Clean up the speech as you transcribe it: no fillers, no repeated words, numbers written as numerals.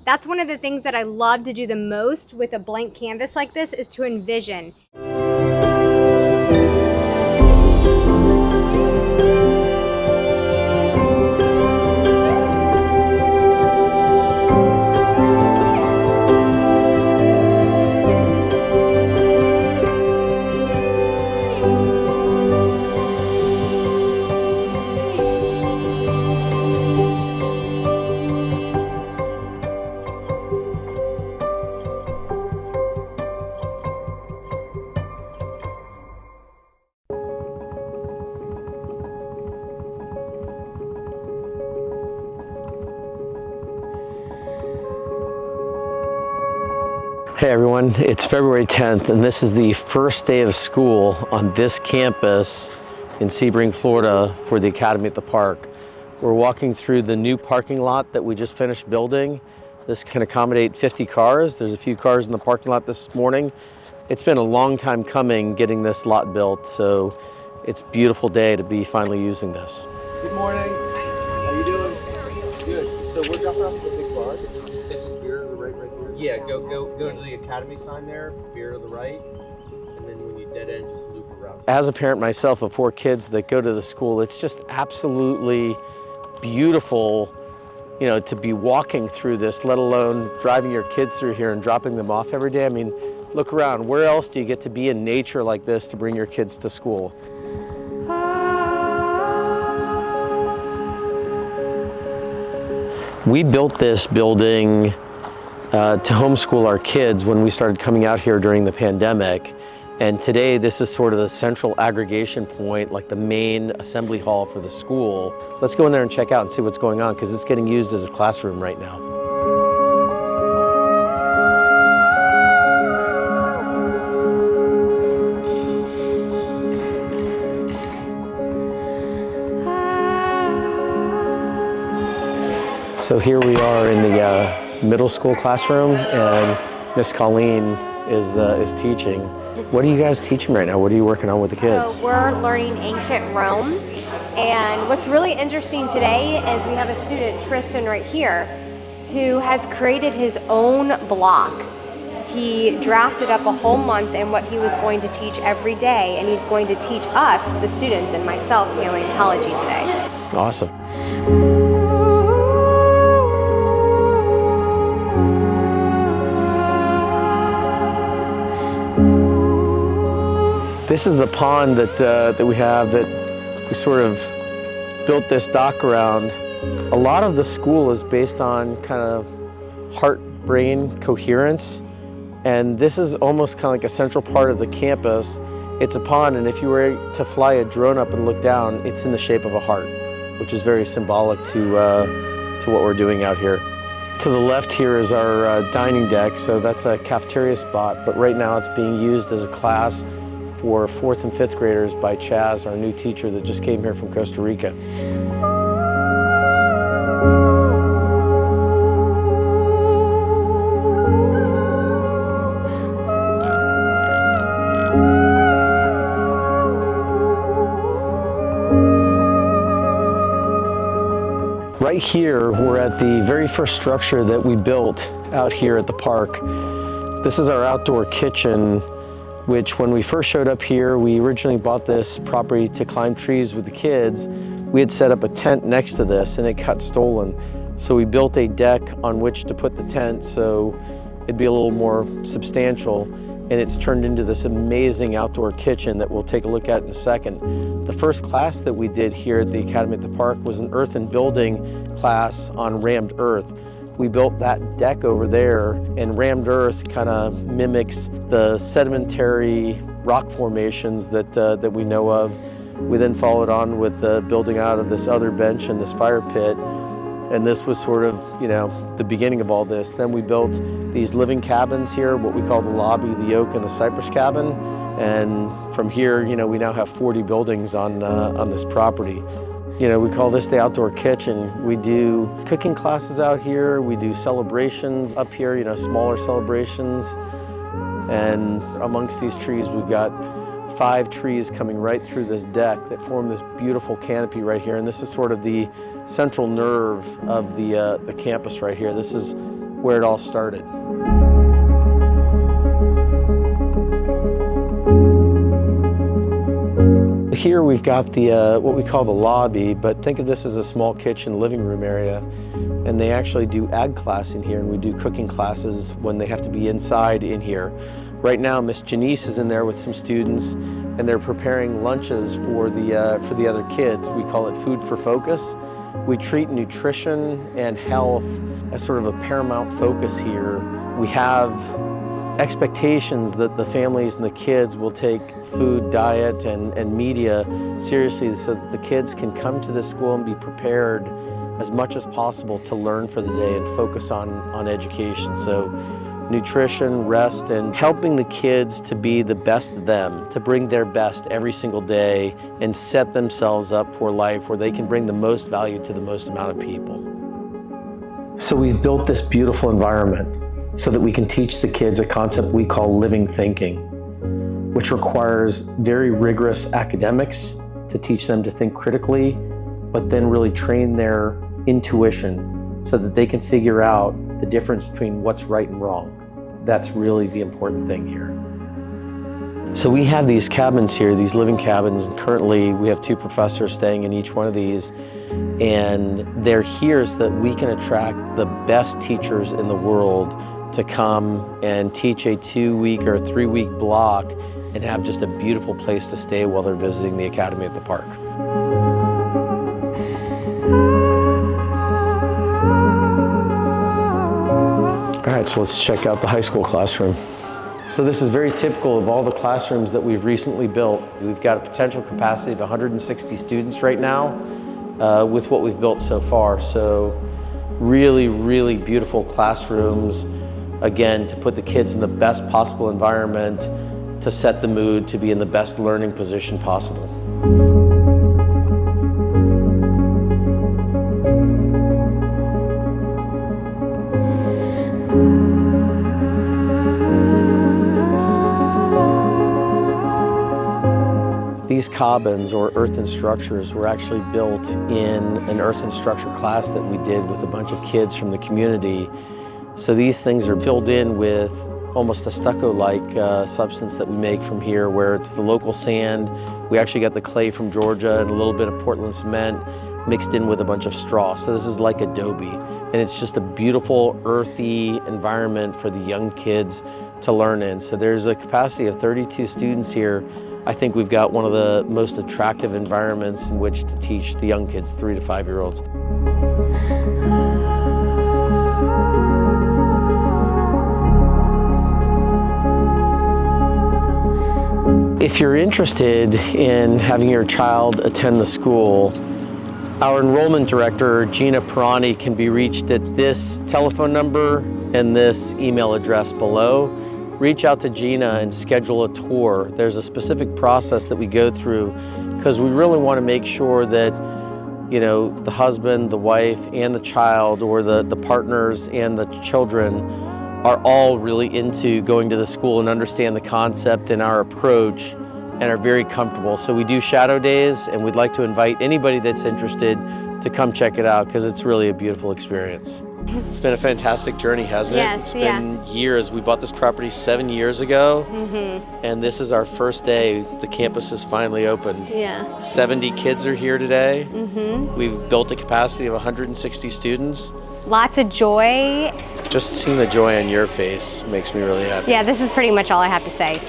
That's one of the things that I love to do the most with a blank canvas like this, is to envision. Hey everyone, it's February 10th and this is the first day of school on this campus in Sebring, Florida for the Academy at the Park. We're walking through the new parking lot that we just finished building. This can accommodate 50 cars. There's a few cars in the parking lot this morning. It's been a long time coming getting this lot built, so it's a beautiful day to be finally using this. Good morning. How you doing? Good. So we're dropping off the big bar. It's beer to the right here. Yeah, go to the Academy sign there, beer to the right, and then when you dead end, just loop around. As a parent myself of 4 kids that go to the school, it's just absolutely beautiful, you know, to be walking through this, let alone driving your kids through here and dropping them off every day. I mean, look around. Where else do you get to be in nature like this to bring your kids to school? We built this building to homeschool our kids when we started coming out here during the pandemic. And today this is sort of the central aggregation point, like the main assembly hall for the school. Let's go in there and check out and see what's going on, because it's getting used as a classroom right now. So here we are in the middle school classroom, and Miss Colleen is teaching. What are you guys teaching right now? What are you working on with the kids? So we're learning ancient Rome, and what's really interesting today is we have a student, Tristan, right here, who has created his own block. He drafted up a whole month and what he was going to teach every day, and he's going to teach us, the students, and myself, paleontology today. Awesome. This is the pond that we have that we sort of built this dock around. A lot of the school is based on kind of heart-brain coherence, and this is almost kind of like a central part of the campus. It's a pond, and if you were to fly a drone up and look down, it's in the shape of a heart, which is very symbolic to what we're doing out here. To the left here is our dining deck, so that's a cafeteria spot, but right now it's being used as a class for 4th and 5th graders by Chaz, our new teacher that just came here from Costa Rica. Right here, we're at the very first structure that we built out here at the park. This is our outdoor kitchen, which when we first showed up here, we originally bought this property to climb trees with the kids. We had set up a tent next to this and it got stolen. So we built a deck on which to put the tent so it'd be a little more substantial. And it's turned into this amazing outdoor kitchen that we'll take a look at in a second. The first class that we did here at the Academy at the Park was an earth and building class on rammed earth. We built that deck over there, and rammed earth kind of mimics the sedimentary rock formations that we know of. We then followed on with the building out of this other bench and this fire pit, and this was sort of, you know, the beginning of all this. Then we built these living cabins here, what we call the lobby, the oak, and the cypress cabin. And from here, you know, we now have 40 buildings on this property. You know, we call this the outdoor kitchen. We do cooking classes out here. We do celebrations up here, you know, smaller celebrations. And amongst these trees, we've got 5 trees coming right through this deck that form this beautiful canopy right here. And this is sort of the central nerve of the campus right here. This is where it all started. Here we've got the what we call the lobby, but think of this as a small kitchen living room area. And they actually do ag class in here, and we do cooking classes when they have to be inside in here. Right now, Miss Janice is in there with some students, and they're preparing lunches for the other kids. We call it Food for Focus. We treat nutrition and health as sort of a paramount focus here. We have expectations that the families and the kids will take food, diet, and media seriously, so that the kids can come to this school and be prepared as much as possible to learn for the day and focus on education. So nutrition, rest, and helping the kids to be the best of them, to bring their best every single day and set themselves up for life where they can bring the most value to the most amount of people. So we've built this beautiful environment so that we can teach the kids a concept we call living thinking, which requires very rigorous academics to teach them to think critically, but then really train their intuition so that they can figure out the difference between what's right and wrong. That's really the important thing here. So we have these cabins here, these living cabins, and currently we have 2 professors staying in each one of these, and they're here so that we can attract the best teachers in the world to come and teach a 2-week or a 3-week block and have just a beautiful place to stay while they're visiting the academy at the park. All right, so let's check out the high school classroom. So this is very typical of all the classrooms that we've recently built. We've got a potential capacity of 160 students right now with what we've built so far. So really, really beautiful classrooms, again, to put the kids in the best possible environment, to set the mood, to be in the best learning position possible. These cabins, or earthen structures, were actually built in an earthen structure class that we did with a bunch of kids from the community. So these things are filled in with almost a stucco-like substance that we make from here, where it's the local sand. We actually got the clay from Georgia and a little bit of Portland cement mixed in with a bunch of straw. So this is like adobe, and it's just a beautiful, earthy environment for the young kids to learn in. So there's a capacity of 32 students here. I think we've got one of the most attractive environments in which to teach the young kids, 3 to 5-year-olds. If you're interested in having your child attend the school, our enrollment director, Gina Pirani, can be reached at this telephone number and this email address below. Reach out to Gina and schedule a tour. There's a specific process that we go through because we really want to make sure that, you know, the husband, the wife, and the child, or the partners and the children are all really into going to the school and understand the concept and our approach and are very comfortable. So we do shadow days, and we'd like to invite anybody that's interested to come check it out because it's really a beautiful experience. It's been a fantastic journey, hasn't it? Yes, it's been years. We bought this property 7 years ago, and this is our first day. The campus is finally opened. Yeah. 70 kids are here today. We've built a capacity of 160 students. Lots of joy. Just seeing the joy on your face makes me really happy. Yeah, this is pretty much all I have to say.